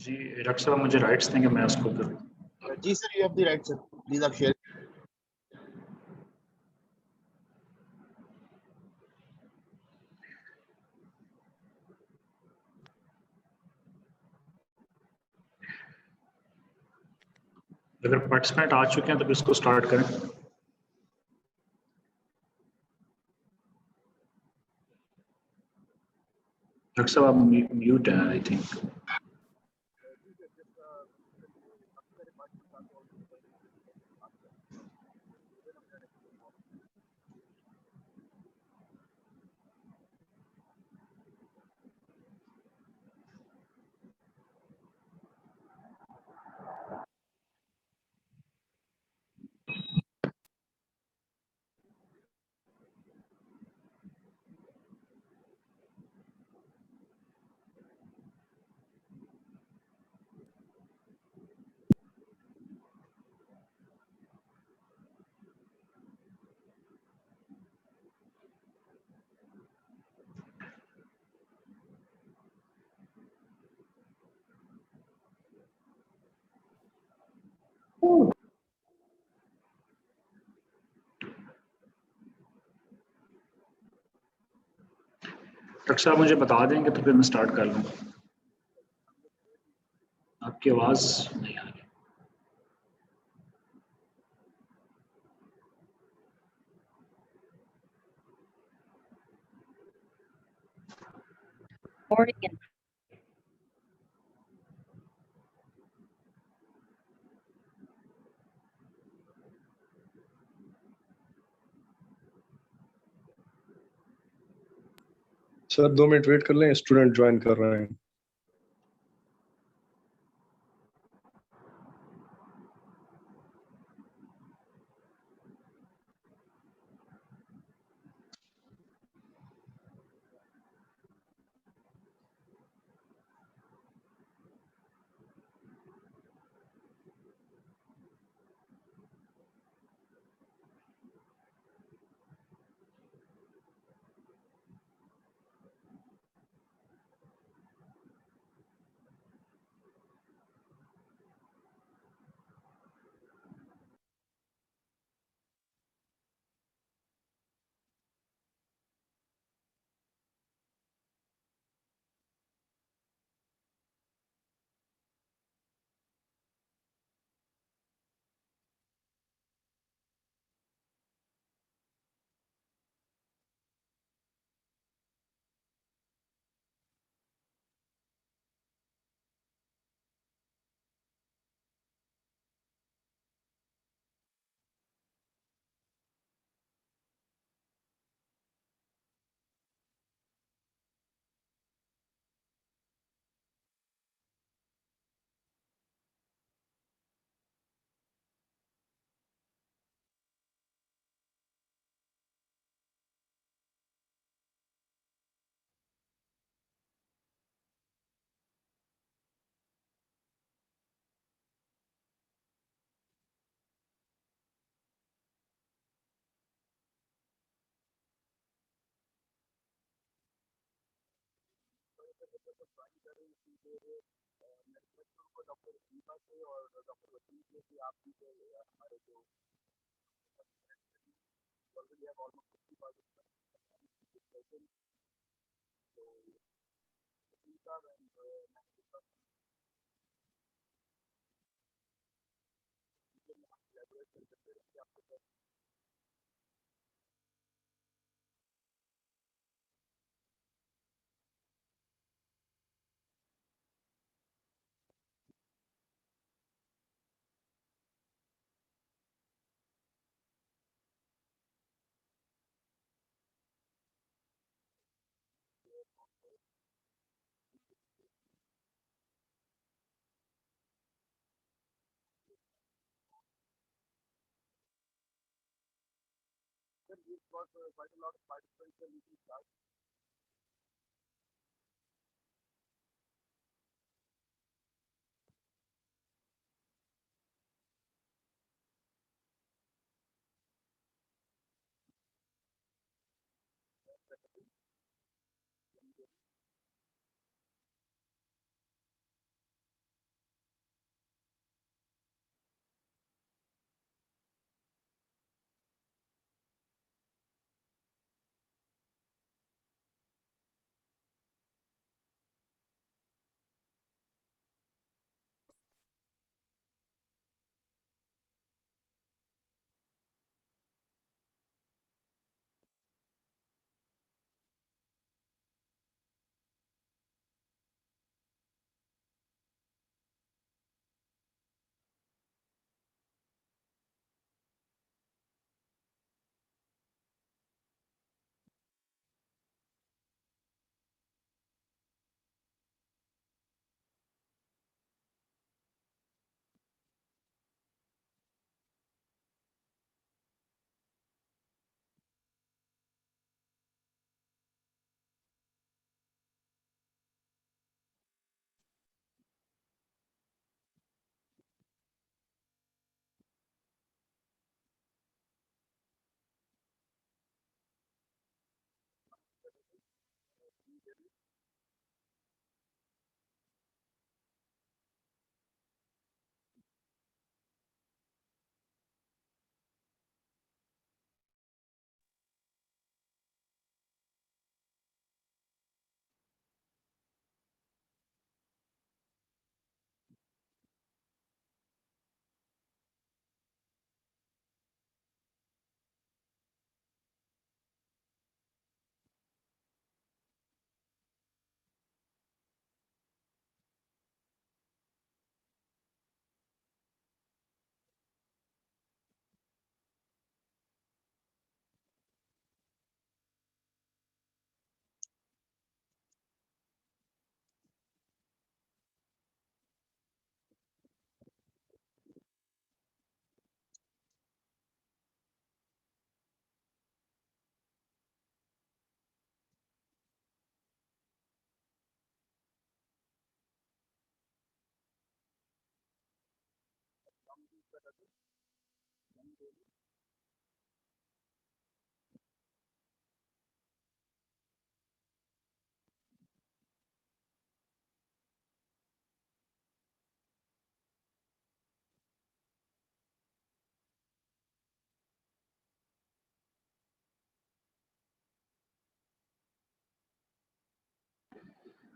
جی doctor صاحب مجھے rights دیں کہ میں اس کو کروں. جی sir you have the right sir please آپ شیئر. اگر پارٹیسپینٹ آ چکے ہیں تو اس کو اسٹارٹ کریں. ڈاکٹر صاحب آپ میوٹ ہیں آئی تھنک. ڈاکٹر صاحب مجھے بتا دیں گے تو پھر میں اسٹارٹ کر لوں. آپ کی آواز نہیں آ رہی. سر 2 منٹ ویٹ کر لیں اسٹوڈنٹ جوائن کر رہے ہیں.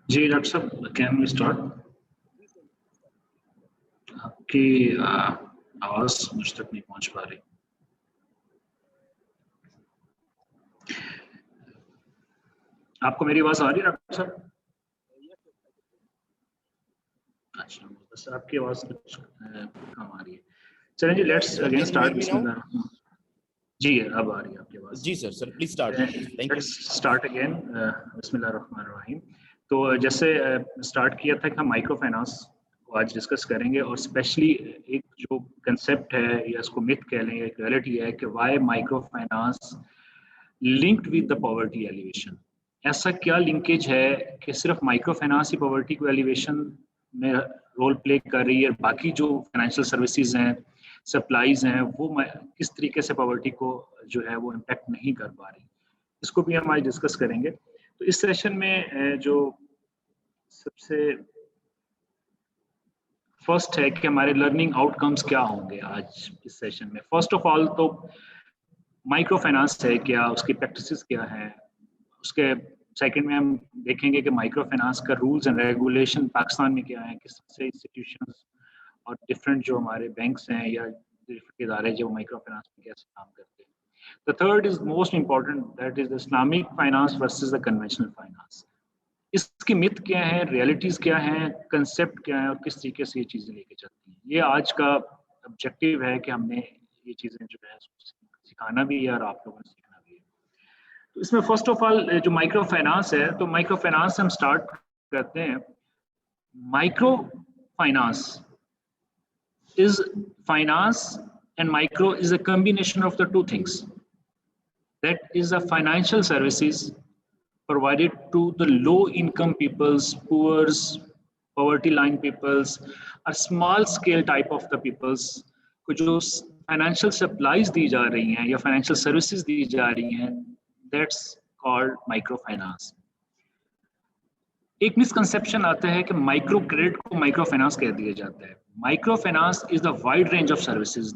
जी डॉक्टर साहब, कैन वी स्टार्ट? आपकी आवाज मुझ तक नहीं पहुंच पा रही। आपको मेरी आवाज आ रही है डॉक्टर साहब? अच्छा, बस आपकी आवाज कुछ कम आ रही है। चलिए जी, लेट्स अगेन स्टार्ट। बिस्मिल्लाह। जी अब आ रही है आपकी आवाज। जी sir please start. Thank you. Let's start again. बिस्मिल्लाहिर्रहमानिर्रहीम। तो जैसे स्टार्ट किया था कि हम माइक्रो फाइनेंस को आज डिस्कस करेंगे, और स्पेशली एक जो कंसेप्ट है या इसको मिथ कह लें, एक रियलिटी है कि why micro finance linked with the poverty alleviation. ऐसा क्या लिंकेज है कि सिर्फ माइक्रो फाइनेंस ही पॉवर्टी को एलिवेशन में रोल प्ले कर रही है, बाकी जो फाइनेंशियल सर्विसेज हैं, सप्लाईज हैं, वो किस तरीके से पॉवर्टी को जो है वो इम्पैक्ट नहीं कर पा रही, इसको भी हम आज डिस्कस करेंगे। तो इस सेशन में जो सबसे फर्स्ट है कि हमारे लर्निंग आउटकम्स क्या होंगे आज इस सेशन में। फर्स्ट ऑफ ऑल तो माइक्रो फाइनेंस है क्या, उसकी प्रैक्टिसेस क्या है। उसके सेकंड में हम देखेंगे कि माइक्रो फाइनेंस का रूल्स एंड रेगुलेशन पाकिस्तान में क्या है, किस से इंस्टीट्यूशंस और डिफरेंट जो हमारे बैंक्स हैं या डिफरेंट इदारे जो माइक्रो फाइनेंस में कैसे काम करते हैं। The third is most important, that is the Islamic finance versus the conventional finance. इसकी मिथ क्या है, रियलिटीज क्या हैं, कंसेप्ट क्या है, और किस तरीके से ये चीज़ें लेके चलती हैं। ये आज का ऑब्जेक्टिव है कि हमने ये चीज़ें जो है सिखाना भी है और आप लोगों ने सीखना भी है। तो इसमें फर्स्ट ऑफ ऑल जो माइक्रो फाइनेंस है, तो माइक्रो फाइनेंस हम स्टार्ट करते हैं। Micro finance is finance, and micro is a combination of the two things. That is a financial services provided to the low income peoples, poors, poverty line peoples, or small scale type of the peoples को जो financial supplies दी जा रही हैं या financial services दी जा रही हैं, that's called microfinance. एक मिसकंसेप्शन आता है कि माइक्रो क्रेडिट को माइक्रो फाइनेंस कह दिया जाता है। Micro finance is the wide range of services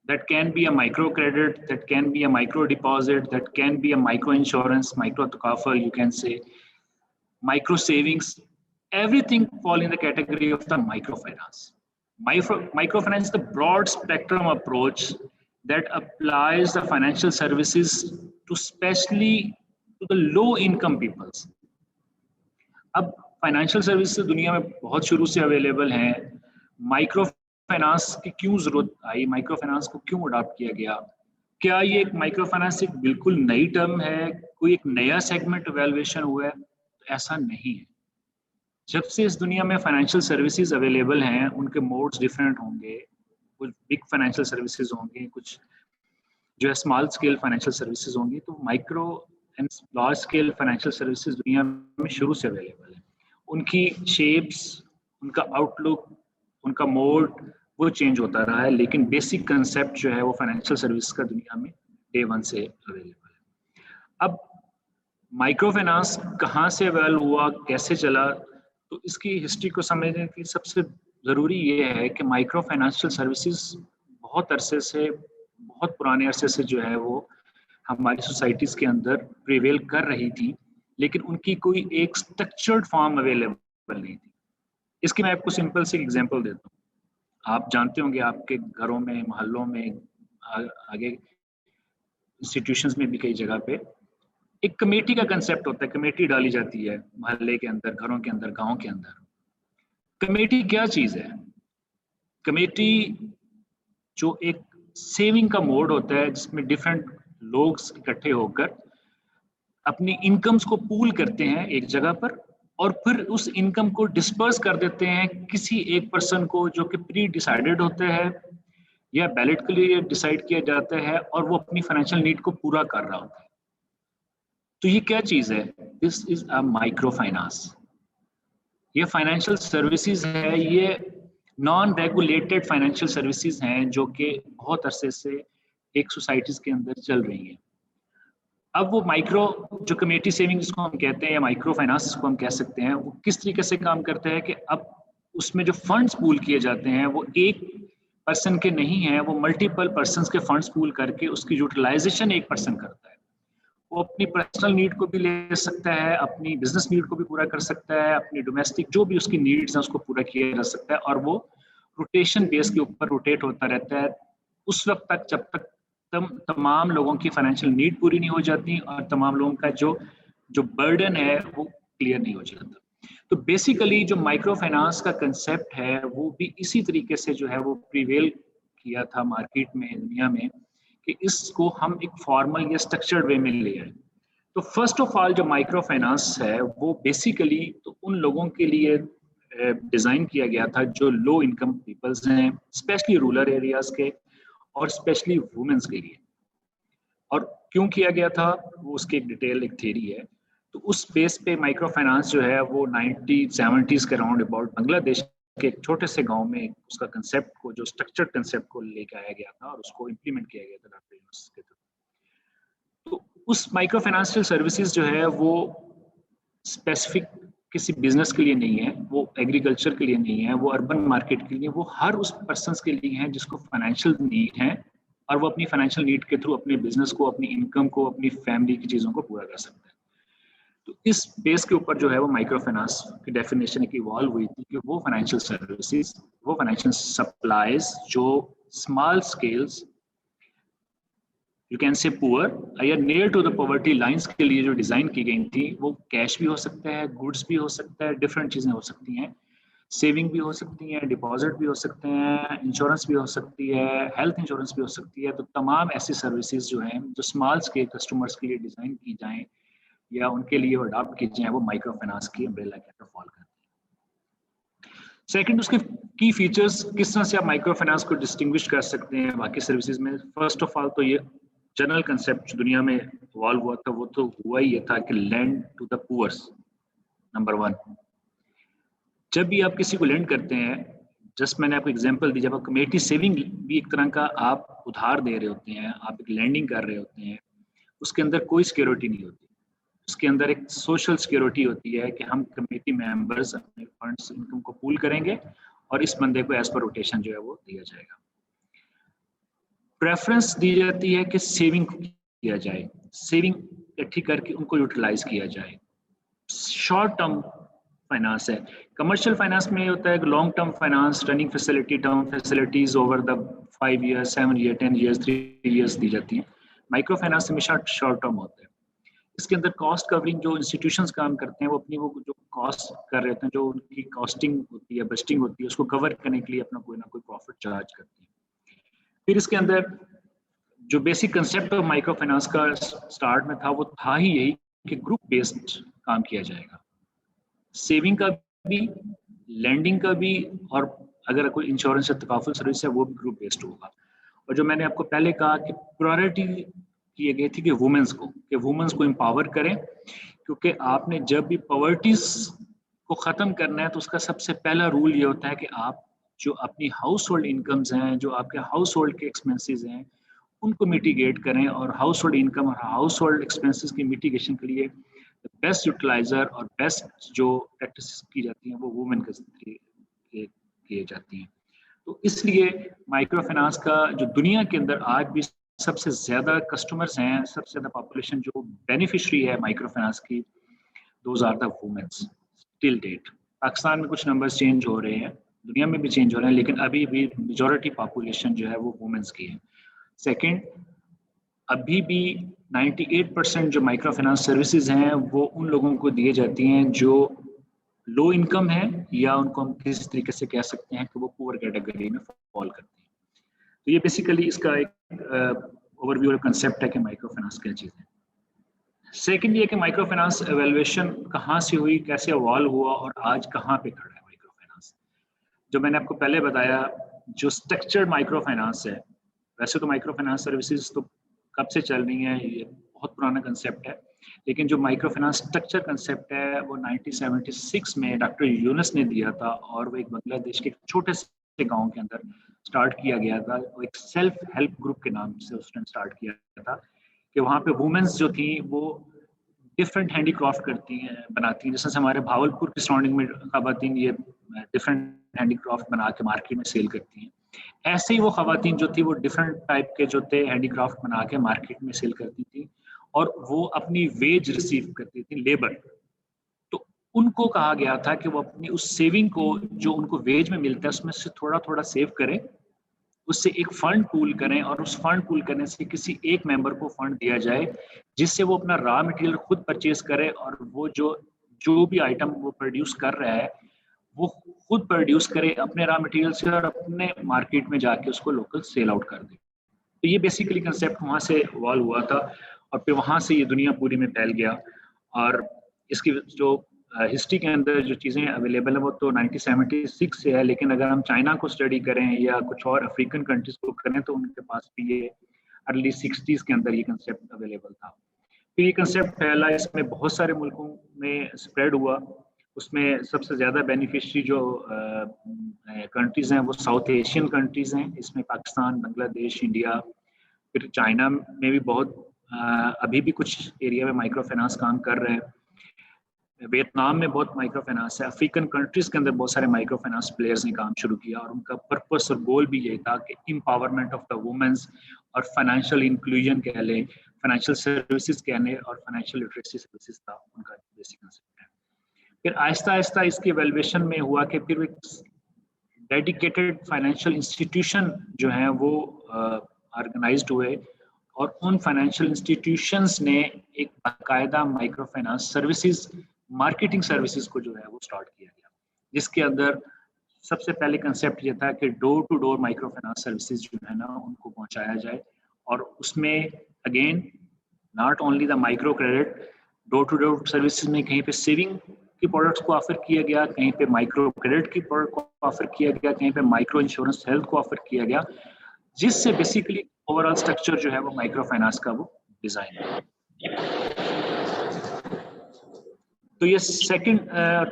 that can be a micro credit, that can be a micro deposit, that can be a micro insurance, micro तकाफल, you can say micro savings, everything fall in the category of the microfinance. Microfinance is the broad spectrum approach that applies the financial services to especially to the low income peoples. अब financial services दुनिया में बहुत शुरू से available हैं। Micro finance की क्यों जरूरत आई, माइक्रो फाइनेंस को क्यों अडॉप्ट किया गया, क्या ये एक माइक्रो फाइनेंस एक बिल्कुल नई टर्म है, कोई एक नया सेगमेंट इवैल्यूएशन हुआ है? तो ऐसा नहीं है। जब से इस दुनिया में फाइनेंशियल सर्विसेज अवेलेबल हैं, उनके मोड्स डिफरेंट होंगे। कुछ बिग फाइनेंशियल सर्विसेज होंगे, कुछ जो है स्मॉल स्केल फाइनेंशियल सर्विसेज होंगी। तो micro and large scale financial services दुनिया में शुरू से अवेलेबल है। उनकी शेप्स, उनका आउटलुक, उनका मोड वो चेंज होता रहा है, लेकिन बेसिक कंसेप्ट जो है वो फाइनेंशियल सर्विस का दुनिया में डे वन से अवेलेबल है। अब माइक्रो फाइनेंस कहाँ से अवेल हुआ, कैसे चला, तो इसकी हिस्ट्री को समझने की सबसे ज़रूरी ये है कि माइक्रो फाइनेंशियल सर्विसेज बहुत अरसे से, बहुत पुराने अरसे से जो है वो हमारी सोसाइटीज़ के अंदर प्रिवेल कर रही थी, लेकिन उनकी कोई एक स्ट्रक्चर्ड फॉर्म अवेलेबल नहीं थी। इसकी मैं आपको सिंपल सी एग्जांपल देता हूँ। आप जानते होंगे आपके घरों में, मोहल्लों में, आगे इंस्टीट्यूशंस में भी कई जगह पे एक कमेटी का कंसेप्ट होता है, कमेटी डाली जाती है मोहल्ले के अंदर, घरों के अंदर, गाँव के अंदर। कमेटी क्या चीज़ है? कमेटी जो एक सेविंग का मोड होता है जिसमें डिफरेंट लोग इकट्ठे होकर अपनी इनकम्स को पूल करते हैं एक जगह पर और फिर उस इनकम को डिस्पर्स कर देते हैं किसी एक पर्सन को जो कि प्री डिसाइडेड होते हैं या बैलेट के लिए डिसाइड किया जाता है और वो अपनी फाइनेंशियल नीड को पूरा कर रहा होता है। तो ये क्या चीज़ है? This is a micro finance. ये फाइनेंशियल सर्विसेज है, ये नॉन रेगुलेटेड फाइनेंशियल सर्विसेज हैं जो कि बहुत अरसे से एक सोसाइटीज के अंदर चल रही हैं। अब वो माइक्रो जो कमेटी सेविंग जिसको हम कहते हैं या माइक्रो फाइनेंस जिसको हम कह सकते हैं, वो किस तरीके से काम करते हैं कि अब उसमें जो फंड्स पूल किए जाते हैं वो एक पर्सन के नहीं हैं, वो मल्टीपल पर्सन्स के फंड्स पूल करके उसकी यूटिलाइजेशन एक पर्सन करता है। वो अपनी पर्सनल नीड को भी ले सकता है, अपनी बिजनेस नीड को भी पूरा कर सकता है, अपनी डोमेस्टिक जो भी उसकी नीड्स हैं उसको पूरा किया जा सकता है और वो रोटेशन बेस के ऊपर रोटेट होता रहता है उस वक्त तक जब तक तमाम लोगों की फाइनेंशियल नीड पूरी नहीं हो जाती और तमाम लोगों का जो बर्डन है वो क्लियर नहीं हो जाता। तो बेसिकली जो माइक्रो फाइनेंस का कंसेप्ट है वो भी इसी तरीके से जो है वो प्रिवेल किया था मार्केट में, दुनिया में, कि इसको हम एक फॉर्मल या स्ट्रक्चर्ड वे में ले आए। तो फर्स्ट ऑफ ऑल जो माइक्रो फाइनेंस है वो बेसिकली तो उन लोगों के लिए डिज़ाइन किया गया था जो लो इनकम पीपल्स हैं, स्पेशली रूरल एरियाज के और स्पेशली वुमेन्स के लिए। और क्यों किया गया था वो उसकी एक डिटेल, एक थ्योरी है। तो उस बेस पे माइक्रो फाइनेंस जो है वो 1970s के अराउंड अबाउट बांग्लादेश के एक छोटे से गांव में उसका कंसेप्ट को, जो स्ट्रक्चर्ड कंसेप्ट को लेके आया गया था और उसको इम्प्लीमेंट किया गया था डॉक्टर यूनुस के थ्रू। तो उस माइक्रो फाइनेंशियल सर्विसेज जो है वो स्पेसिफिक किसी बिजनेस के लिए नहीं है, वो एग्रीकल्चर के लिए नहीं है, वो अर्बन मार्केट के लिए, वो हर उस पर्सन के लिए है जिसको फाइनेंशियल नीड है और वो अपनी फाइनेंशियल नीड के थ्रू अपने बिजनेस को, अपनी इनकम को, अपनी फैमिली की चीज़ों को पूरा कर सकता है। तो इस बेस के ऊपर जो है वो माइक्रो फाइनेंस की डेफिनेशन एक इवॉल्व हुई थी कि वो फाइनेंशियल सर्विसेज, वो फाइनेंशियल सप्लाईज जो small scales, you can say poor या near to the poverty lines के लिए जो डिज़ाइन की गई थी, वो कैश भी हो सकता है, गुड्स भी हो सकता है, डिफरेंट चीज़ें हो सकती हैं, सेविंग भी हो सकती हैं, डिपॉजिट भी हो सकते हैं, इंश्योरेंस भी हो सकती है, हेल्थ इंश्योरेंस भी हो सकती है। तो तमाम ऐसी सर्विसेज जो हैं जो स्मॉल स्केल कस्टमर्स के लिए डिज़ाइन की जाएँ या उनके लिए वो अडॉप्ट की जाएँ, वो माइक्रो फाइनेंस की अम्ब्रेला के अंदर फॉल करती है। सेकंड, उसके की फीचर्स, किस तरह से आप माइक्रो फाइनेंस को डिस्टिंग्विश कर सकते हैं बाकी सर्विसेज में। फर्स्ट ऑफ ऑल तो ये जनरल कंसेप्ट दुनिया में इवॉल्व हुआ था वो तो हुआ ही ये था कि land to the poors, number one. जब भी आप किसी को लेंड करते हैं, जस्ट मैंने आपको एग्जांपल दी, जब आप कमेटी सेविंग भी एक तरह का आप उधार दे रहे होते हैं, आप एक लैंडिंग कर रहे होते हैं, उसके अंदर कोई सिक्योरिटी नहीं होती, उसके अंदर एक सोशल सिक्योरिटी होती है कि हम कमेटी मेंबर्स अपने फंड्स, इनकम को पूल करेंगे और इस बंदे को एज पर रोटेशन जो है वो दिया जाएगा। प्रेफरेंस दी जाती है कि सेविंग किया जाए, सेविंग इकट्ठी करके उनको यूटिलाइज किया जाए। शॉर्ट टर्म फाइनेंस है। कमर्शियल फाइनेंस में होता है long term finance, running facility, term facilities over the 5 year, 7 year, 10 years, 3 years दी जाती हैं। माइक्रो फाइनेंस हमेशा शॉर्ट टर्म होता है। इसके अंदर कॉस्ट कवरिंग, जो इंस्टीट्यूशंस काम करते हैं वो अपनी वो जो कॉस्ट कर रहे होते हैं, जो उनकी कॉस्टिंग होती है, बजटिंग होती है, उसको कवर करने के लिए अपना कोई ना कोई प्रॉफिट चार्ज करती है। फिर इसके अंदर जो basic concept of micro finance का स्टार्ट में था वो था ही यही कि ग्रुप बेस्ड काम किया जाएगा, सेविंग का भी, लैंडिंग का भी, और अगर कोई इंश्योरेंस या तकाफुल सर्विस है वो भी ग्रुप बेस्ड होगा। और जो मैंने आपको पहले कहा कि प्रायोरिटी की गई थी कि वुमेन्स को एम्पावर करें, क्योंकि आपने जब भी पॉवर्टीज को ख़त्म करना है तो उसका सबसे पहला रूल ये होता है कि आप जो अपनी हाउस होल्ड इनकम्स हैं, जो आपके हाउस होल्ड के एक्सपेंसेस हैं, उनको मिटिगेट करें। और हाउस होल्ड इनकम और हाउस होल्ड एक्सपेंसेस की मिटिगेशन के लिए बेस्ट यूटिलाइजर और बेस्ट जो प्रैक्टिस की जाती हैं वो वुमेन के किए जाती हैं। तो इसलिए माइक्रो फाइनेंस का जो दुनिया के अंदर आज भी सबसे ज़्यादा कस्टमर्स हैं, सबसे ज़्यादा पॉपुलेशन जो बेनिफिशरी है माइक्रो फाइनेंस की, those are the womens till date. Pakistan में कुछ नंबर्स चेंज हो रहे हैं, दुनिया में भी चेंज हो रहे हैं, लेकिन अभी भी मेजॉरिटी पॉपुलेशन जो है वो वुमेन्स की है। सेकेंड, अभी भी 98% जो माइक्रो फाइनेंस सर्विसेज हैं वो उन लोगों को दिए जाती हैं जो लो इनकम है, या उनको हम किसी तरीके से कह सकते हैं कि वो पुअर कैटेगरी में फॉल करती हैं। तो ये बेसिकली इसका एक ओवरव्यू और कंसेप्ट है कि माइक्रो फाइनेंस क्या चीज़ है। सेकंड ये कि माइक्रो फाइनेंस एवेल्युएशन कहाँ से हुई, कैसे इवॉल्व हुआ और आज कहाँ पे खड़ा है माइक्रो फाइनेंस। जो मैंने आपको पहले बताया, जो स्ट्रक्चर्ड माइक्रो फाइनेंस है, वैसे तो माइक्रो फाइनेंस सर्विसेज तो कब से चल रही हैं, ये बहुत पुराना कंसेप्ट है, लेकिन जो माइक्रो फाइनेंस स्ट्रक्चर कंसेप्ट है वो 1976 में डॉक्टर यूनुस ने दिया था, और वो एक बांग्लादेश के छोटे से गांव के अंदर स्टार्ट किया गया था। वो एक सेल्फ हेल्प ग्रुप के नाम से उसने स्टार्ट किया था कि वहाँ पे वुमेन्स जो थी वो डिफरेंट हैंडीक्राफ्ट करती हैं, बनाती हैं। जैसे हमारे भावलपुर की सराउंडिंग में खवातीन ये डिफरेंट हैंडीक्राफ्ट बना के मार्केट में सेल करती हैं, ऐसे ही वो खवातीन जो थी वो डिफरेंट टाइप के जो थे हैंडीक्राफ्ट बना के मार्केट में सेल करती थी, और वो अपनी वेज रिसीव करती थी, लेबर। तो उनको कहा गया था कि वो अपनी उस सेविंग को जो उनको वेज में मिलता है उसमें से थोड़ा थोड़ा सेव करें, उससे एक फंड पूल करें, और उस फंड पूल करने से किसी एक मेंबर को फंड दिया जाए जिससे वो अपना रॉ मटेरियल खुद परचेज करे, और वो जो भी आइटम वो प्रोड्यूस कर रहा है वो खुद प्रोड्यूस करे अपने रॉ मटेरियल से, और अपने मार्केट में जाके उसको लोकल सेल आउट कर दे। तो ये बेसिकली कंसेप्ट वहाँ से इवॉल्व हुआ था, और फिर वहाँ से ये दुनिया पूरी में फैल गया। और इसकी जो हिस्ट्री के अंदर जो चीज़ें अवेलेबल है वो तो 1976 से है, लेकिन अगर हम चाइना को स्टडी करें या कुछ और अफ्रीकन कंट्रीज को करें तो उनके पास भी ये अर्ली 60s के अंदर ये कंसेप्ट अवेलेबल था। फिर ये कंसेप्ट फैला, इसमें बहुत सारे मुल्कों में स्प्रेड हुआ। उसमें सबसे ज़्यादा बेनिफिशरी जो कंट्रीज़ हैं वो साउथ एशियन कंट्रीज़ हैं, इसमें पाकिस्तान, बांग्लादेश, इंडिया, फिर चाइना में भी बहुत अभी भी कुछ एरिया में माइक्रो फाइनेंस काम कर रहे हैं, वियतनाम में बहुत माइक्रो फाइनेंस है, अफ्रीकन कंट्रीज के अंदर बहुत सारे माइक्रो फाइनेंस प्लेयर्स ने काम शुरू किया, और उनका पर्पस और गोल भी यही था कि एम्पावरमेंट ऑफ द वुमेन्स और फाइनेंशियल इंक्लूजन कह लें, फाइनेंशियल सर्विसेज कह लें, और फाइनेंशियल लिटरेसी सर्विसेज था उनका बेसिक कंसेप्ट है। फिर आहिस्ता आहिस्ता इसकी एवेल्युएशन में हुआ कि फिर डेडिकेटेड फाइनेंशियल इंस्टीट्यूशन जो हैं वो ऑर्गेनाइज्ड हुए, और उन फाइनेंशियल इंस्टीट्यूशंस ने एक बाकायदा micro finance services marketing services को जो है वो स्टार्ट किया गया, जिसके अंदर सबसे पहले कंसेप्ट ये था कि door to door micro finance services जो है ना उनको पहुंचाया जाए, और उसमें again not only the micro credit, door to door services में कहीं पे सेविंग की प्रोडक्ट्स को ऑफर किया गया, कहीं पे माइक्रो क्रेडिट की प्रोडक्ट को ऑफर किया गया, कहीं पे माइक्रो इंश्योरेंस हेल्थ को ऑफर किया गया, जिससे बेसिकली ओवरऑल स्ट्रक्चर जो है वो माइक्रो फाइनेंस का वो डिजाइन है। तो ये सेकंड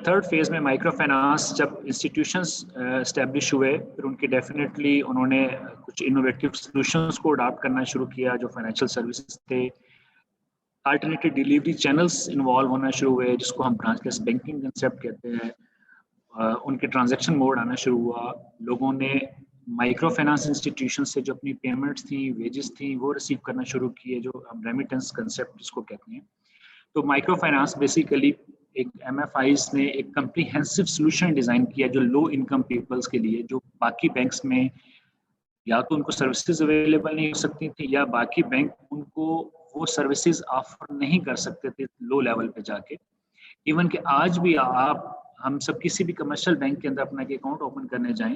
थर्ड फेज में माइक्रो फाइनेंस जब इंस्टीट्यूशंस एस्टेब्लिश हुए, फिर उनके डेफिनेटली उन्होंने कुछ इनोवेटिव सॉल्यूशंस को अडॉप्ट करना शुरू किया, जो फाइनेंशियल सर्विसेज थे। अल्टरनेटिव डिलीवरी चैनल्स इन्वॉल्व होना शुरू हुए, जिसको हम ब्रांचलेस बैंकिंग कंसेप्ट कहते हैं। उनके ट्रांजैक्शन मोड आना शुरू हुआ, लोगों ने माइक्रो फाइनेंस इंस्टीट्यूशन से जो अपनी पेमेंट्स थी, वेजेस थी, वो रिसीव करना शुरू किए, जो हम रेमिटेंस कंसेप्ट जिसको कहते हैं। तो माइक्रो फाइनेंस बेसिकली एक MFIs ने एक कम्प्रीहेंसिव सॉल्यूशन डिज़ाइन किया जो लो इनकम पीपल्स के लिए, जो बाकी बैंक्स में या तो उनको सर्विसेज अवेलेबल नहीं हो सकती थी, या बाकी बैंक उनको वो सर्विसेज ऑफर नहीं कर सकते थे लो लेवल पे जाके। इवन कि आज भी हम सब किसी भी कमर्शियल बैंक के अंदर अपना अकाउंट ओपन करने जाएं,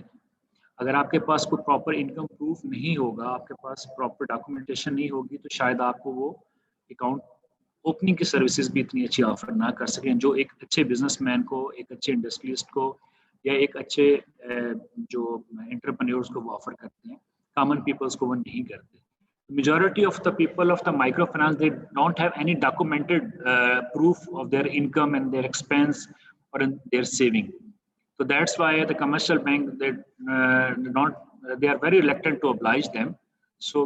अगर आपके पास कोई प्रॉपर इनकम प्रूफ नहीं होगा, आपके पास प्रॉपर डॉक्यूमेंटेशन नहीं होगी, तो शायद आपको वो अकाउंट ओपनिंग की सर्विसेज भी इतनी अच्छी ऑफर ना कर सकें जो एक अच्छे बिजनेसमैन को, एक अच्छे इंडस्ट्रियलिस्ट को, या एक अच्छे जो एंटरप्रेन्योर्स को वो ऑफर करते हैं, कॉमन पीपल्स को वो नहीं करते। Majority of the people of the microfinance, they don't have any documented proof of their income and their expense or in their saving. So that's why the commercial bank, they are very reluctant to oblige them. So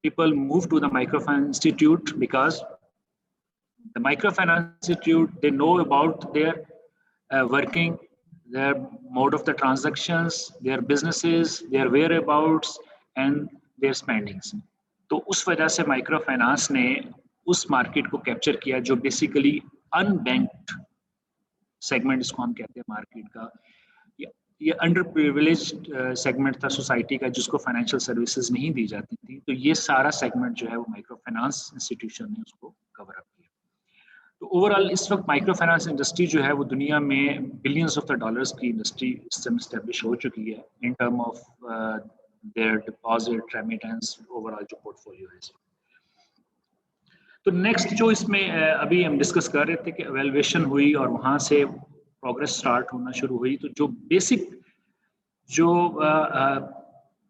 people move to the microfinance institute because The microfinance institute, they know about their working, their mode of the transactions, their businesses, their whereabouts and their spendings. तो उस वजह से micro finance ने उस market को capture किया जो basically unbanked segment, इसको हम कहते हैं मार्केट का, ये अंडर प्रिविलेज्ड सेगमेंट था सोसाइटी का, जिसको फाइनेंशियल सर्विसेज नहीं दी जाती थी. तो ये सारा सेगमेंट जो है वो माइक्रो फाइनेंस इंस्टीट्यूशन ने उसको कवर अप किया. तो ओवरऑल इस वक्त माइक्रो फाइनेंस इंडस्ट्री जो है वो दुनिया में बिलियंस ऑफ द डॉलर्स की इंडस्ट्री इस समय एस्टेब्लिश हो चुकी है in term of their deposit, remittance, overall जो पोर्टफोलियो है. तो नेक्स्ट जो इसमें अभी हम डिस्कस कर रहे थे कि एवेल्युएशन हुई और वहाँ से प्रोग्रेस स्टार्ट होना शुरू हुई. तो जो बेसिक जो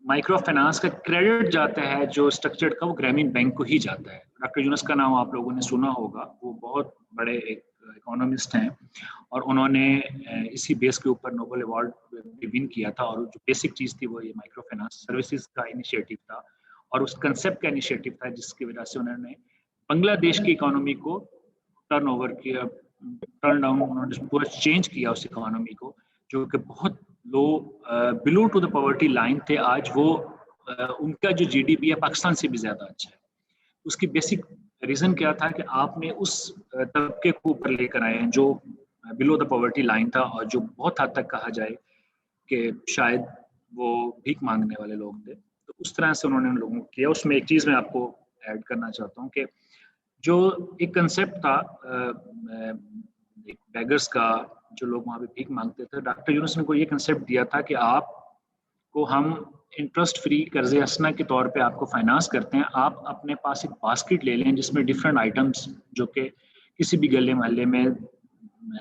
माइक्रो फाइनेंस का क्रेडिट जाता है जो स्ट्रक्चर्ड का, वो ग्रामीण बैंक को ही जाता है. डॉक्टर यूनुस का नाम आप लोगों ने सुना होगा, वो बहुत बड़े एक इकोनॉमिस्ट हैं और उन्होंने इसी बेस के ऊपर नोबेल अवार्ड भी विन किया था. और जो बेसिक चीज़ थी वो ये माइक्रो फाइनेंस सर्विसेज का इनिशिएटिव था और उस कंसेप्ट का इनिशिएटिव था जिसकी वजह से उन्होंने बांग्लादेश की इकोनॉमी को टर्न ओवर किया, टर्न डाउन, उन्होंने पूरा चेंज किया उस इकोनॉमी को, जो कि बहुत low below to the poverty line थे. आज वो उनका जो जीडीपी है पाकिस्तान से भी ज़्यादा अच्छा है. उसकी बेसिक रीज़न क्या था कि आपने उस तबके को ऊपर लेकर आए हैं जो बिलो द पॉवर्टी लाइन था और जो बहुत हद तक कहा जाए कि शायद वो भीख मांगने वाले लोग थे. तो उस तरह से उन्होंने उन लोगों को किया. उसमें एक चीज़ मैं आपको ऐड करना चाहता हूँ कि जो एक कंसेप्ट था एक बेगर्स का, जो लोग वहाँ पे भीख मांगते थे, डॉक्टर यूनुस ने को ये कंसेप्ट दिया था कि आपको हम इंटरेस्ट फ्री कर्ज हसना के तौर पे आपको फाइनेंस करते हैं. आप अपने पास एक बास्केट ले लें जिसमें डिफरेंट आइटम्स जो कि किसी भी गले मोहल्ले में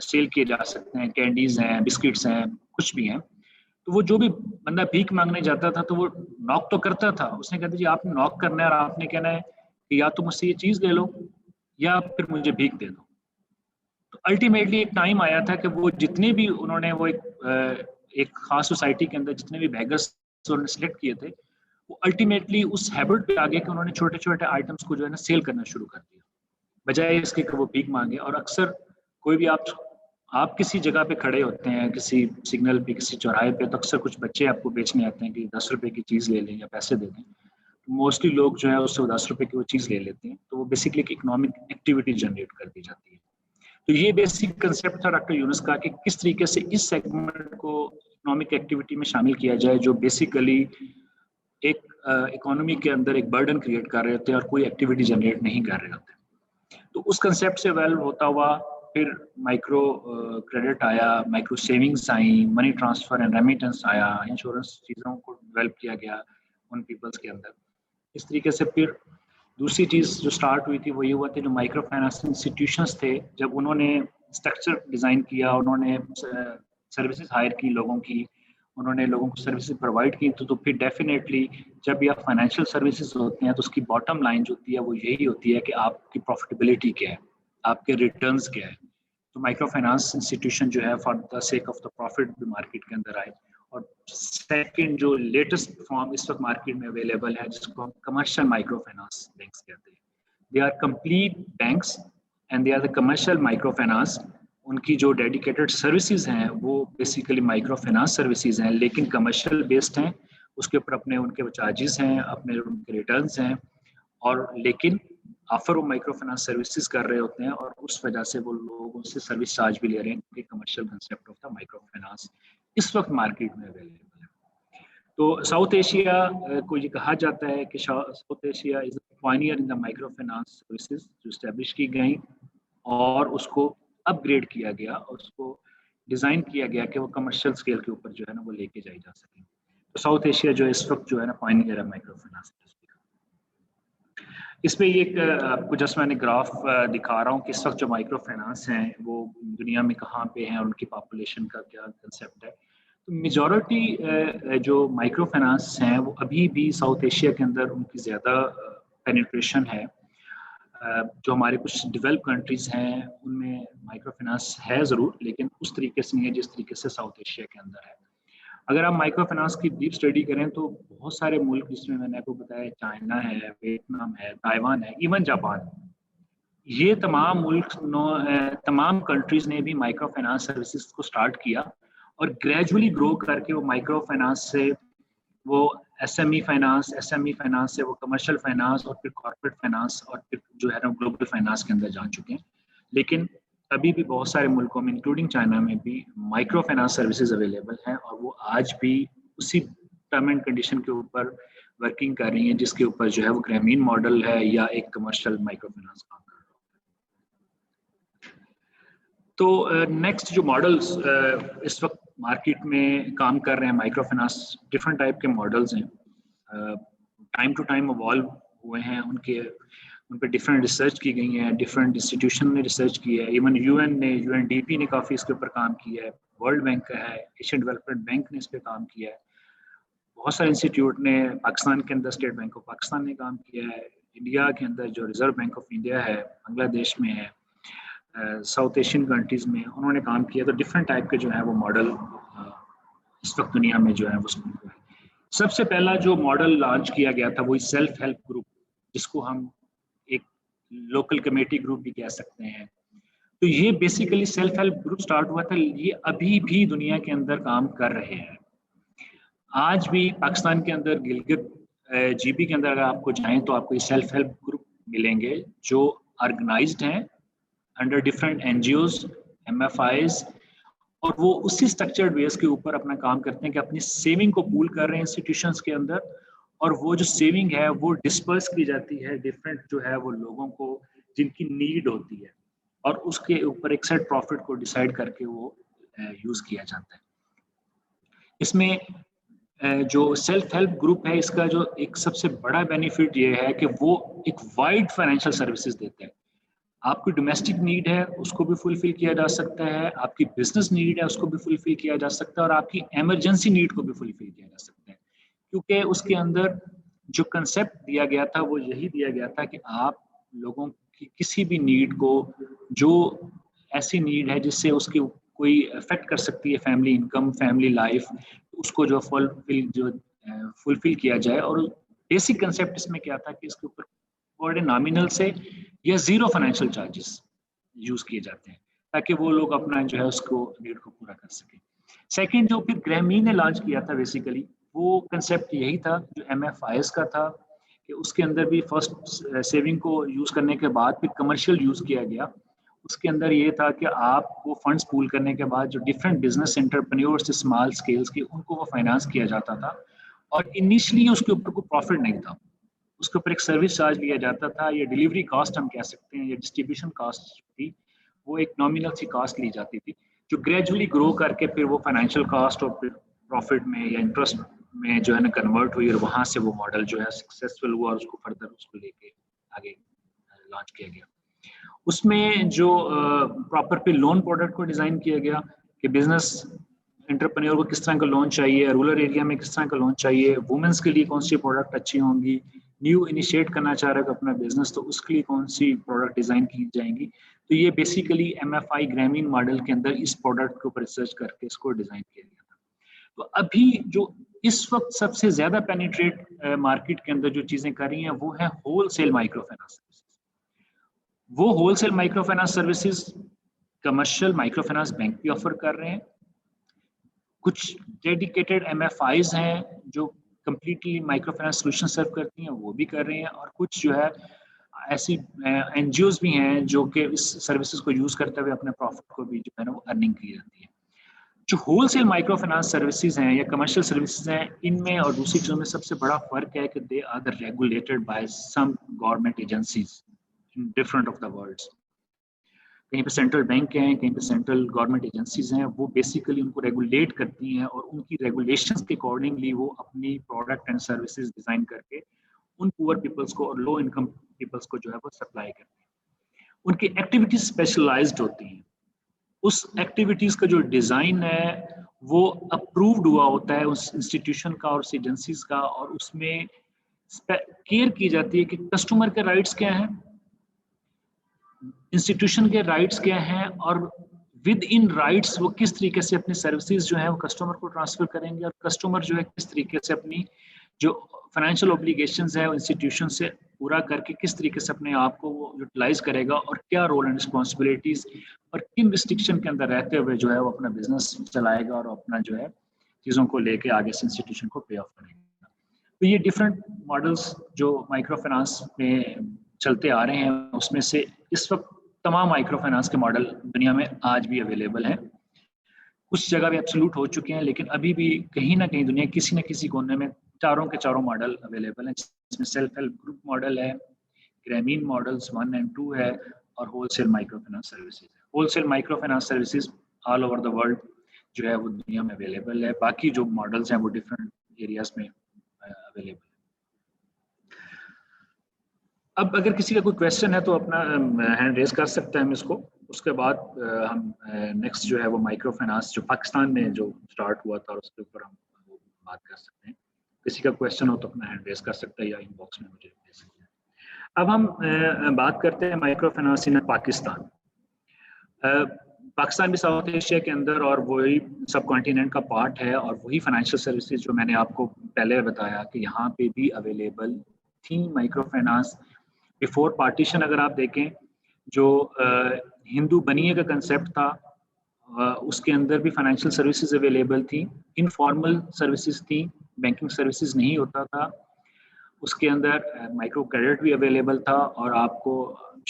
सेल किए जा सकते हैं, कैंडीज हैं, बिस्किट्स हैं, कुछ भी हैं. तो वो जो भी बंदा भीख मांगने जाता था तो वो नॉक तो करता था. उसने कहते जी आपने नॉक करना है और आपने कहना है कि या तो मुझसे ये चीज़ ले लो या फिर मुझे भीख दे दो. तो अल्टीमेटली एक टाइम आया था कि वो जितने भी उन्होंने वो एक खास सोसाइटी के अंदर जितने भी बेगर्स उन्होंने सिलेक्ट किए थे, वो अल्टीमेटली उस हैबिट पे आ गए कि उन्होंने छोटे छोटे आइटम्स को जो है ना सेल करना शुरू कर दिया बजाय इसके कि वो भीख मांगे. और अक्सर कोई भी आप किसी जगह पे खड़े होते हैं, किसी सिग्नल पे, किसी चौराहे पे, तो अक्सर कुछ बच्चे आपको बेचने आते हैं कि 10 रुपए की चीज़ ले लें या पैसे दे दें. मोस्टली लोग जो है उससे 10 रुपए की वो चीज़ ले लेते हैं. तो वो बेसिकली एक इकोनॉमिक एक्टिविटी जनरेट कर दी जाती है. तो ये बेसिक कंसेप्ट था डॉक्टर यूनुस का कि किस तरीके से इस सेगमेंट को इकोनॉमिक एक्टिविटी में शामिल किया जाए जो बेसिकली एक इकोनॉमी के अंदर एक बर्डन क्रिएट कर रहे होते हैं और कोई एक्टिविटी जनरेट नहीं कर रहे होते. तो उस कंसेप्ट से वेल होता हुआ फिर माइक्रो क्रेडिट आया, micro savings I, money transfer and remittance आया, इंश्योरेंस चीज़ों को डेवलप किया गया उन पीपल्स के अंदर. इस तरीके से फिर दूसरी चीज़ जो स्टार्ट हुई थी वो ये हुआ था जो माइक्रो फाइनेंस इंस्टीट्यूशंस थे, जब उन्होंने स्ट्रक्चर डिज़ाइन किया, उन्होंने सर्विसेज हायर की लोगों की, उन्होंने लोगों को सर्विसेज प्रोवाइड की. तो फिर डेफिनेटली जब ये फाइनेंशियल सर्विसेज होते हैं तो उसकी बॉटम लाइन जो होती है वो यही होती है कि आपकी प्रॉफिटेबिलिटी क्या है, आपके रिटर्न्स क्या है. तो माइक्रो फाइनेंस इंस्टीट्यूशन जो है for the sake of the profit भी मार्केट के अंदर आए. और सेकंड जो लेटेस्ट फॉर्म इस वक्त मार्केट में अवेलेबल है जिसको हम कमर्शियल माइक्रो फाइनेंस बैंक्स कहते हैं. They are complete banks and they are the commercial micro finance. उनकी जो डेडिकेटेड सर्विसेज हैं वो बेसिकली माइक्रो फाइनेंस सर्विसेज हैं लेकिन कमर्शियल बेस्ड हैं. उसके ऊपर अपने उनके चार्जेस हैं, अपने उनके रिटर्न्स हैं, और लेकिन ऑफर वो माइक्रो फाइनेंस सर्विसेज कर रहे होते हैं और उस वजह से वो लोगों से सर्विस चार्ज भी ले रहे हैं क्योंकि commercial concept of the micro finance इस वक्त मार्केट में अवेलेबल है. तो साउथ एशिया को ये कहा जाता है कि south Asia is Pioneer in the micro finance services जो इस्टेब्लिश की गई और उसको अपग्रेड किया गया और उसको डिज़ाइन किया गया कि वो कमर्शियल स्केल के ऊपर जो है ना वो लेके जाई जा सके. तो साउथ एशिया जो इस वक्त जो है ना पायनियर है माइक्रो फाइनेंस इंडस्ट्री का. इस पे एक आपको जस्ट मैंने ग्राफ दिखा रहा हूँ कि इस वक्त जो माइक्रो फाइनेंस हैं वो दुनिया में कहाँ पे हैं और उनकी पॉपुलेशन का क्या कंसेप्ट है. तो मेजॉरिटी जो माइक्रो फाइनेंस हैं वो अभी भी साउथ एशिया के अंदर उनकी ज़्यादा पेनिट्रेशन है. जो हमारे कुछ डेवलप कंट्रीज़ हैं उनमें माइक्रो फाइनेंस है ज़रूर लेकिन उस तरीके से नहीं है जिस तरीके से साउथ एशिया के अंदर है. अगर आप माइक्रो फाइनेंस की डीप स्टडी करें तो बहुत सारे मुल्क जिसमें मैंने आपको बताया चाइना है, वियतनाम है, ताइवान है, इवन जापान, یہ تمام تمام کنٹریز نے بھی مائکرو فائنانس سروسز کو سٹارٹ کیا اور گریجولی گرو کر کے وہ مائکرو فائنانس سے وہ ایس ایم ای فائنانس سے وہ کمرشل فائنانس اور پھر کارپوریٹ فائنانس اور پھر جو ہے نا گلوبل فائنانس کے اندر جا چکے ہیں. لیکن ابھی بھی بہت سارے ملکوں میں انکلوڈنگ چائنا میں بھی مائکرو فائنانس سروسز اویلیبل ہیں اور وہ آج بھی اسی ٹرم اینڈ کنڈیشن کے اوپر ورکنگ کر رہی ہیں جس کے اوپر جو ہے وہ گرامین ماڈل ہے یا ایک کمرشل مائکرو فائنانس کام کر رہا ہے. تو نیکسٹ جو ماڈلس اس وقت مارکیٹ میں کام کر رہے ہیں مائکرو فائنانس ڈفرینٹ ٹائپ کے ماڈلز ہیں, ٹائم ٹو ٹائم ایوالو ہوئے ہیں, ان پہ ڈفرینٹ ریسرچ کی گئی ہیں, ڈفرینٹ انسٹیٹیوشن نے ریسرچ کی ہے, ایون UNDP نے کافی اس کے اوپر کام کیا ہے, ورلڈ بینک کا ہے, ایشین ڈیولپمنٹ بینک نے اس پہ کام کیا ہے, بہت سارے انسٹیٹیوٹ نے پاکستان کے another state bank of Pakistan نے کام کیا ہے, انڈیا کے اندر جو ریزرو بینک آف انڈیا ہے, بنگلہ دیش میں ہے, ساؤتھ ایشین کنٹریز میں انہوں نے کام کیا. تو ڈفرینٹ ٹائپ کے جو ہے وہ ماڈل اس وقت دنیا میں جو ہے وہ سب سے پہلا جو ماڈل لانچ کیا گیا تھا وہی سیلف ہیلپ گروپ, جس کو ہم ایک لوکل کمیٹی گروپ بھی کہہ سکتے ہیں. تو یہ basically self help group start ہوا تھا, یہ ابھی بھی دنیا کے اندر کام کر رہے ہیں. آج بھی پاکستان کے اندر گلگت GB کے اندر اگر آپ کو جائیں تو آپ کو یہ سیلف ہیلپ گروپ ملیں گے جو آرگنائزڈ ہیں انڈر ڈفرینٹ NGOs, MFIs, اور وہ اسی اسٹرکچرڈ ویز کے اوپر اپنا کام کرتے ہیں کہ اپنی سیونگ کو پول کر رہے ہیں انسٹیٹیوشنس کے اندر, اور وہ جو سیونگ ہے وہ ڈسپرس کی جاتی ہے ڈفرینٹ جو ہے وہ لوگوں کو جن کی نیڈ ہوتی ہے, اور اس کے اوپر ایک سیٹ پروفٹ کو ڈیسائیڈ کر کے وہ یوز کیا جاتا ہے. اس میں جو سیلف ہیلپ گروپ ہے اس کا جو ایک سب سے بڑا بینیفٹ یہ ہے کہ وہ ایک وائڈ فائنینشیل سروسز دیتے ہیں. آپ کی ڈومیسٹک نیڈ ہے اس کو بھی فلفل کیا جا سکتا ہے, آپ کی بزنس نیڈ ہے اس کو بھی فلفل کیا جا سکتا ہے, اور آپ کی ایمرجنسی نیڈ کو بھی فلفل کیا جا سکتا ہے. کیونکہ اس کے اندر جو کنسیپٹ دیا گیا تھا وہ یہی دیا گیا تھا کہ آپ لوگوں کی کسی بھی نیڈ کو, جو ایسی نیڈ ہے جس سے اس کی کوئی افیکٹ کر سکتی ہے فیملی انکم, فیملی لائف, اس کو جو فلفل کیا جائے. اور بیسک کنسیپٹ اس میں کیا تھا کہ اس کے اوپر بڑے نامینل سے یا زیرو فائنینشیل چارجز یوز کیے جاتے ہیں تاکہ وہ لوگ اپنا جو ہے اس کو نیڈ کو پورا کر سکیں. سیکنڈ جو پھر گرامین نے لانچ کیا تھا بیسیکلی وہ کنسیپٹ یہی تھا جو MFIs کا تھا کہ اس کے اندر بھی فرسٹ سیونگ کو یوز کرنے کے بعد پھر کمرشل یوز کیا گیا. اس کے اندر یہ تھا کہ آپ کو فنڈس پول کرنے کے بعد جو different business entrepreneurs small scales کے ان کو وہ فائنانس کیا جاتا تھا, اور انیشلی اس کے اوپر کوئی پروفٹ نہیں تھا, اس کے اوپر ایک سروس چارج لیا جاتا تھا, یا ڈیلیوری کاسٹ ہم کہہ سکتے ہیں, یا ڈسٹریبیوشن کاسٹ تھی, وہ ایک نامینل سی کاسٹ لی جاتی تھی جو گریجولی گرو کر کے پھر وہ فائنینشیل کاسٹ اور پھر پروفٹ میں یا انٹرسٹ میں جو ہے نا کنورٹ ہوئی, اور وہاں سے وہ ماڈل جو ہے سکسیسفل ہوا اور اس کو فردر اس کو لے کے آگے لانچ کیا گیا. اس میں جو پراپر پہ لون پروڈکٹ کو ڈیزائن کیا گیا کہ بزنس انٹرپرینور کو کس طرح کا لون چاہیے, رورل ایریا میں کس طرح کا لون چاہیے, وومنس کے لیے کون سی پروڈکٹ اچھی ہوں گی, نیو انیشیٹ کرنا چاہ رہا ہے اپنا بزنس تو اس کے لیے کون سی پروڈکٹ ڈیزائن کی جائیں گی. تو یہ بیسیکلی MFI گرامین ماڈل کے اندر اس پروڈکٹ کے اوپر ریسرچ کر کے اس کو ڈیزائن کیا گیا تھا. تو ابھی جو اس وقت سب سے زیادہ پینیٹریٹ مارکیٹ کے اندر جو چیزیں کر رہی ہیں وہ ہے wholesale micro finance services. وہ wholesale micro finance services commercial micro finance bank بھی آفر کر رہے ہیں, کچھ ڈیڈیکیٹڈ MFIs ہیں جو completely micro finance solution serve کرتی ہیں وہ بھی کر رہے ہیں, اور کچھ جو ہے ایسی NGOs بھی ہیں جو کہ اس سروسز کو یوز کرتے ہوئے اپنے پروفٹ کو بھی جو ہے نا وہ ارننگ کی جاتی ہے. جو wholesale micro finance services ہیں یا کمرشل سروسز ہیں ان میں اور دوسری چیزوں میں سب سے بڑا فرق ہے کہ they are the regulated by some government agencies in different of the worlds. کہیں پہ سینٹرل بینک ہیں, کہیں پہ سینٹرل گورنمنٹ ایجنسیز ہیں, وہ بیسیکلی ان کو ریگولیٹ کرتی ہیں اور ان کی ریگولیشنز کے اکارڈنگلی وہ اپنی پروڈکٹ اینڈ سروسز ڈیزائن کر کے ان پور پیپلس کو اور لو انکم پیپلس کو جو ہے وہ سپلائی کرتے ہیں. ان کی ایکٹیویٹیز اسپیشلائزڈ ہوتی ہیں. اس ایکٹیویٹیز کا جو ڈیزائن ہے وہ اپرووڈ ہوا ہوتا ہے اس انسٹیٹیوشن کا اور اس ایجنسیز کا, اور اس میں کیئر کی جاتی ہے کہ کسٹمر کے رائٹس کیا ہیں, انسٹیٹیوشن کے رائٹس کیا ہیں, اور ود ان رائٹس وہ کس طریقے سے اپنی سروسز جو ہے وہ کسٹمر کو ٹرانسفر کریں گے, اور کسٹمر جو ہے کس طریقے سے اپنی جو فائنینشیل اوبلیگیشنز ہے انسٹیٹیوشن سے پورا کر کے کس طریقے سے اپنے آپ کو وہ यूटिलाइज करेगा और क्या रोल एंड रिस्पॉन्सिबिलिटीज और किन रिस्ट्रिक्शन के अंदर रहते हुए जो है वो अपना बिजनेस चलाएगा और अपना जो है चीज़ों को लेके आगे से इंस्टीट्यूशन को पे ऑफ करेगा। तो ये डिफरेंट मॉडल्स जो माइक्रो फाइनेंस में चलते आ रहे हैं उसमें से इस वक्त तमाम माइक्रो फाइनेंस के मॉडल दुनिया में आज भी अवेलेबल हैं। कुछ जगह भी एब्सोल्यूट हो चुके हैं, लेकिन अभी भी कहीं ना कहीं दुनिया किसी न किसी कोने में चारों के चारों मॉडल अवेलेबल हैं, जिसमें सेल्फ हेल्प ग्रुप मॉडल है, ग्रामीण मॉडल्स 1 और 2 है और होलसेल माइक्रो फाइनेंस सर्विसेज है। Wholesale micro finance services all over the world जो है वो दुनिया में अवेलेबल है। बाकी जो मॉडल्स हैं वो डिफरेंट एरियाज में अवेलेबल है। अब अगर किसी का कोई क्वेश्चन है तो अपना हैंड रेज कर सकते हैं हम इसको, उसके बाद हम नेक्स्ट जो है वो माइक्रो फाइनेंस जो पाकिस्तान में जो स्टार्ट हुआ था उसके ऊपर हम बात कर सकते हैं। किसी का क्वेश्चन हो तो अपना हैंड रेज कर सकता है या इनबॉक्स में मुझे भेज सकते हैं। अब हम बात करते हैं माइक्रो फाइनेंस इन पाकिस्तान। पाकिस्तान भी साउथ एशिया के अंदर और वही सब कॉन्टिनेंट का पार्ट है और वही फाइनेंशियल सर्विसेज जो मैंने आपको पहले बताया कि यहाँ पे भी अवेलेबल थी माइक्रो फाइनेंस। बिफोर पार्टीशन अगर आप देखें जो हिंदू बनिए का कंसेप्ट था उसके अंदर भी फाइनेंशियल सर्विसेज अवेलेबल थी, इनफॉर्मल सर्विसेज थी, बैंकिंग सर्विसेज नहीं होता था। उसके अंदर माइक्रो क्रेडिट भी अवेलेबल था और आपको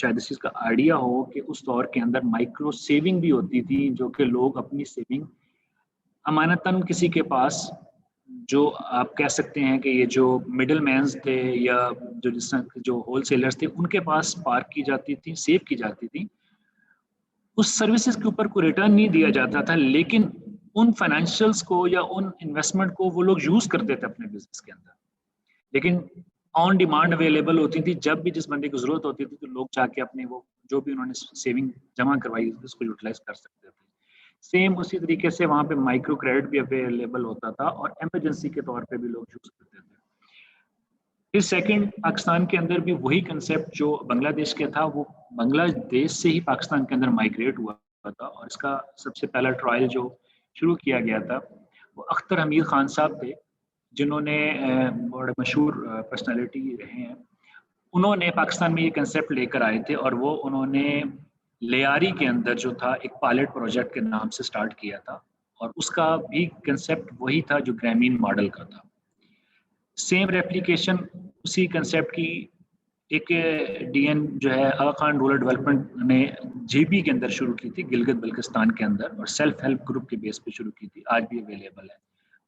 शायद इस चीज़ का आइडिया हो कि उस दौर के अंदर माइक्रो सेविंग भी होती थी, जो कि लोग अपनी सेविंग अमानतन किसी के पास, जो आप कह सकते हैं कि ये जो मिडिल मैन्स थे या जो जिस तरह जो होलसेलर्स थे उनके पास पार्क की जाती थी, सेव की जाती थी। उस सर्विसेज के ऊपर कोई रिटर्न नहीं दिया जाता था, लेकिन उन फाइनेंशियल्स को या उन इन्वेस्टमेंट को वो लोग यूज़ करते थे अपने बिजनेस के अंदर, लेकिन ऑन डिमांड अवेलेबल होती थी। जब भी जिस बंदे की ज़रूरत होती थी तो लोग जाके अपने वो जो भी उन्होंने सेविंग जमा करवाई उसको यूटिलाइज कर सकते थे। सेम उसी तरीके से वहाँ पे माइक्रो क्रेडिट भी अवेलेबल होता था और एमरजेंसी के तौर पे भी लोग यूज़ करते थे। फिर सेकंड, पाकिस्तान के अंदर भी वही कंसेप्ट जो बांग्लादेश के था वो बांग्लादेश से ही पाकिस्तान के अंदर माइग्रेट हुआ था और इसका सबसे पहला ट्रायल जो शुरू किया गया था वो अख्तर हमीद खान साहब थे, जिन्होंने बड़े मशहूर पर्सनालिटी रहे हैं। उन्होंने पाकिस्तान में ये कंसेप्ट लेकर आए थे और वो उन्होंने लियारी के अंदर जो था एक पायलट प्रोजेक्ट के नाम से स्टार्ट किया था और उसका भी कंसेप्ट वही था जो ग्रामीण मॉडल का था। सेम रेप्लिकेशन उसी कंसेप्ट की एक डीएन जो है आगा खान रूरल डेवलपमेंट ने जेबी के अंदर शुरू की थी, गिलगित बल्किस्तान के अंदर, और सेल्फ हेल्प ग्रुप के बेस पे शुरू की थी, आज भी अवेलेबल है।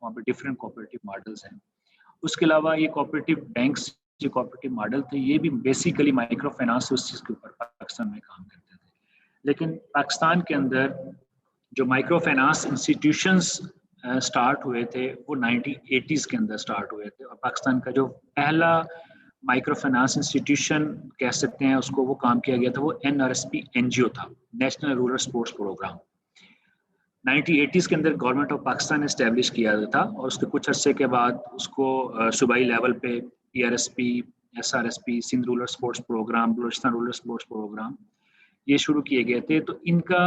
वहाँ पे डिफरेंट कोऑपरेटिव मॉडल्स हैं। उसके अलावा ये कोऑपरेटिव बैंक्स जो कोऑपरेटिव मॉडल थे ये भी बेसिकली माइक्रो फाइनेंस उस चीज़ के ऊपर पाकिस्तान में काम करते थे। लेकिन पाकिस्तान के अंदर जो माइक्रो फाइनेंस इंस्टीट्यूशंस स्टार्ट हुए थे वो 1980s के अंदर स्टार्ट हुए थे और पाकिस्तान का जो पहला माइक्रो फाइनेंस इंस्टीट्यूशन कह सकते हैं उसको वो काम किया गया था वो NRSP NGO था, national rural sports programme. 1980s के अंदर गवर्नमेंट ऑफ पाकिस्तान ने इस्टेब्लिश किया था और उसके कुछ अरसे के बाद उसको सूबाई लेवल पे PRSP, SRSP, Sindh rural sports programme, Balochistan rural sports programme ये शुरू किए गए थे। तो इनका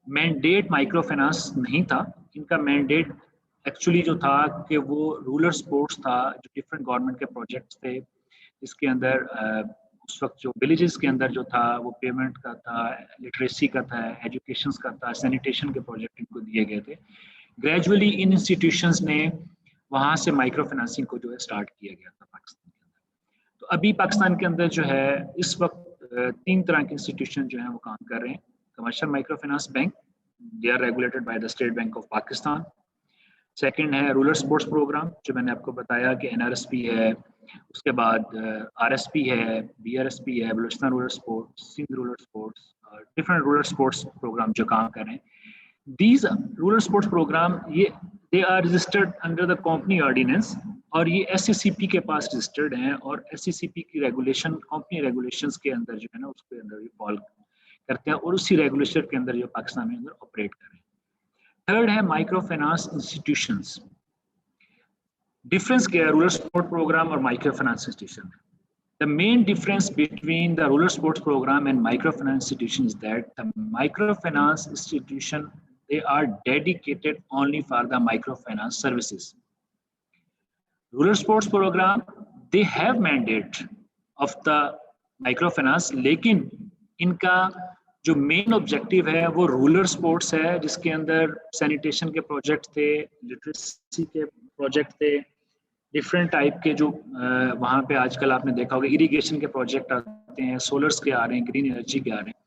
मैंडेट माइक्रो फाइनेंस नहीं था, इनका मैंडेट एक्चुअली जो था कि वो रूरल स्पोर्ट्स था, जो डिफरेंट गवर्नमेंट के प्रोजेक्ट्स थे इसके अंदर उस वक्त जो विलेजेस के अंदर जो था वो पेमेंट का था, लिटरेसी का था, एजुकेशन का था, सैनिटेशन के प्रोजेक्ट इनको दिए गए थे। ग्रेजुअली इन इंस्टीट्यूशंस ने वहाँ से माइक्रो फाइनेंसिंग को जो है स्टार्ट किया गया था पाकिस्तान के अंदर। तो अभी पाकिस्तान के अंदर जो है इस वक्त 3 तरह के इंस्टीट्यूशन जो हैं वो काम कर रहे हैं। Commercial micro finance bank, they are regulated by the State Bank of Pakistan. Second है रूरल स्पोर्ट्स प्रोग्राम जो मैंने आपको बताया कि NRSP है, उसके बाद RSP है, BRSP है, Balochistan rural sports, Sindh rural sports, different rural sports programme जो काम कर रहे हैं। दीज रूरल स्पोर्ट्स प्रोग्राम ये they are registered under the company ordinance और ये SCCP के पास रजिस्टर्ड हैं और SCCP की रेगुलेशन, कंपनी रेगुलेशंस के अंदर जो है ना उसके अंदर ये फॉल करते हैं और उसी रेगुलेशन के अंदर जो पाकिस्तान में अंदर ऑपरेट कर रहे हैं। थर्ड है माइक्रो फाइनेंस इंस्टीट्यूशंस। डिफरेंस क्या है रूरल स्पोर्ट प्रोग्राम और माइक्रो फाइनेंस इंस्टीट्यूशन में? The main difference between the rural sports program and microfinance institution is that the microfinance institution, they are dedicated only for the microfinance services. Rural sports program, they have mandate of the micro finance, लेकिन इनका जो main objective है वो rural sports है, जिसके अंदर sanitation के project थे, लिटरेसी के प्रोजेक्ट थे, डिफरेंट टाइप के जो वहाँ पे आजकल आपने देखा होगा इरिगेशन के प्रोजेक्ट आते हैं, सोलर्स के आ रहे हैं, ग्रीन एनर्जी के आ रहे हैं,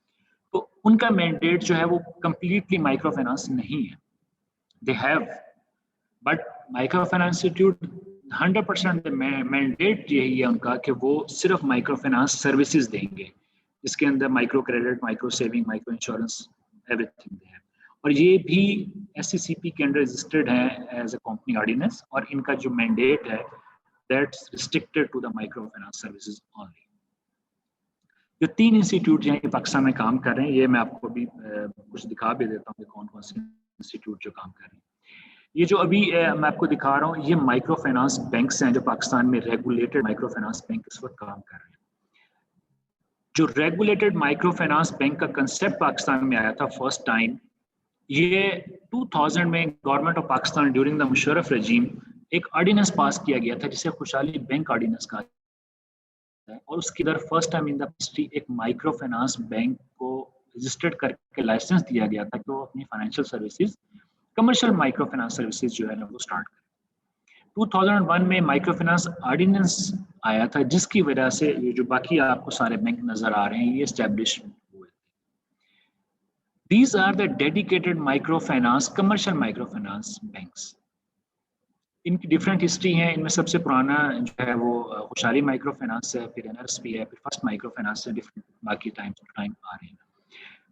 तो उनका मैंडेट जो है वो कम्प्लीटली माइक्रो फाइनेंस नहीं है. They have, but micro finance institute 100% mandate यही है उनका कि वो सिर्फ माइक्रो फाइनेंस सर्विसेज देंगे, जिसके अंदर micro credit, micro saving, micro insurance, everything है. और ये भी SCCP के अंडर रजिस्टर्ड है एज ए कंपनी ऑर्डिनेंस, और इनका जो मैंडेट है that's restricted to the micro finance services only. जो 3 इंस्टीट्यूट हैं ये पाकिस्तान में काम कर रहे हैं, ये मैं आपको अभी कुछ दिखा भी देता हूँ कि कौन कौन से इंस्टीट्यूट जो काम कर रहे हैं. ये जो अभी मैं आपको दिखा रहा हूँ ये माइक्रो फाइनेंस बैंक्स हैं जो पाकिस्तान में रेगुलेटेड माइक्रो फाइनेंस बैंक इस वक्त काम कर रहे हैं. जो रेगुलेटेड माइक्रो फाइनेंस बैंक का कंसेप्ट पाकिस्तान में आया था फर्स्ट टाइम, ये 2000 में government of Pakistan during the Musharraf regime एक ऑर्डिनेंस पास किया गया था जिसे खुशहाली बैंक ऑर्डिनेंस कहा जाता है, और उसके अंदर first time in the history एक माइक्रो फाइनेंस बैंक को रजिस्टर्ड करके लाइसेंस दिया गया था कि वो अपनी financial services, commercial micro finance services जो है ना वो स्टार्ट करें. 2001 में माइक्रो फाइनेंस ऑर्डिनेंस आया था, जिसकी वजह से ये जो बाकी आपको सारे बैंक नजर आ रहे हैं ये एस्टैब्लिश हुए. These are the dedicated microfinance, commercial microfinance banks. इनकी डिफरेंट हिस्ट्री है. इनमें सबसे पुराना जो है वो खुशहाली माइक्रो फाइनेंस है, फिर NRSP है, फिर फर्स्ट माइक्रो फाइनेंस है, डिफरेंट बाकी टाइम आ रहे हैं.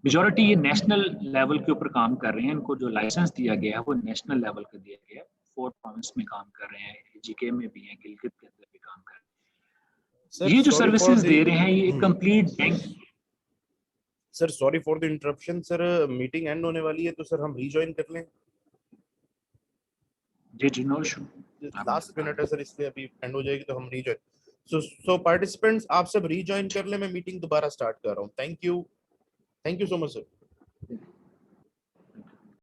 मेजॉरिटी ये नेशनल लेवल के ऊपर काम कर रहे हैं. इनको जो लाइसेंस दिया गया है वो नेशनल लेवल का दिया गया है. 4 प्रोविंस में काम कर रहे हैं, GK में भी हैं, गिलगित के अंदर भी काम कर रहे हैं. ये जो सर्विसेज दे रहे हैं ये complete bank. Sir sorry for the interruption sir, meeting and होने वाली है तो सर हम रीजॉइन कर लें. जी नो इशू, लास्ट मिनट है सर, इसलिए अभी एंड हो जाएगी तो हम रीजॉइन. सो पार्टिसिपेंट्स आप सब रीजॉइन कर ले, मैं मीटिंग दोबारा स्टार्ट कर रहा हूँ. Thank you so much sir.